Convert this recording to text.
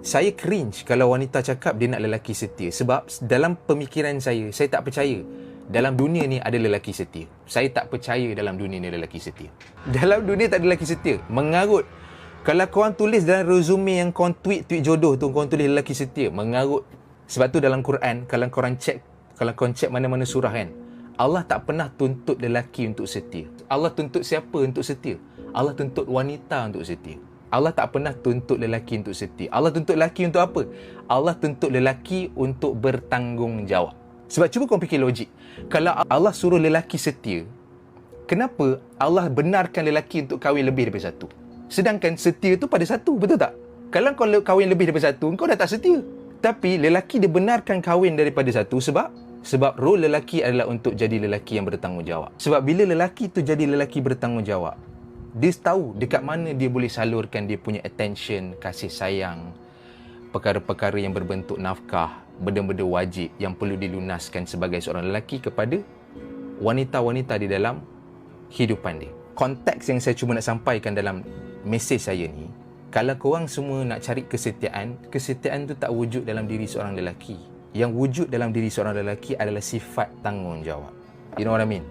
Saya cringe kalau wanita cakap dia nak lelaki setia. Sebab dalam pemikiran saya tak percaya dalam dunia ni ada lelaki setia. Saya tak percaya dalam dunia ni ada lelaki setia. Dalam dunia tak ada lelaki setia. Mengarut. Kalau korang tulis dalam resume yang korang tweet jodoh tu, korang tulis lelaki setia, mengarut. Sebab tu dalam Quran, kalau korang cek mana-mana surah kan, Allah tak pernah tuntut lelaki untuk setia. Allah tuntut siapa untuk setia? Allah tuntut wanita untuk setia. Allah tak pernah tuntut lelaki untuk setia. Allah tuntut lelaki untuk apa? Allah tuntut lelaki untuk bertanggungjawab. Sebab cuba kau fikir logik. Kalau Allah suruh lelaki setia, kenapa Allah benarkan lelaki untuk kahwin lebih daripada satu? Sedangkan setia tu pada satu, betul tak? Kalau kau kahwin lebih daripada satu, kau dah tak setia. Tapi lelaki dibenarkan kahwin daripada satu sebab role lelaki adalah untuk jadi lelaki yang bertanggungjawab. Sebab bila lelaki tu jadi lelaki bertanggungjawab, dia tahu dekat mana dia boleh salurkan dia punya attention, kasih sayang, perkara-perkara yang berbentuk nafkah, benda-benda wajib yang perlu dilunaskan sebagai seorang lelaki kepada wanita-wanita di dalam hidupan dia. Konteks yang saya cuma nak sampaikan dalam mesej saya ni, kalau korang semua nak cari kesetiaan tu tak wujud dalam diri seorang lelaki. Yang wujud dalam diri seorang lelaki adalah sifat tanggungjawab. You know what I mean?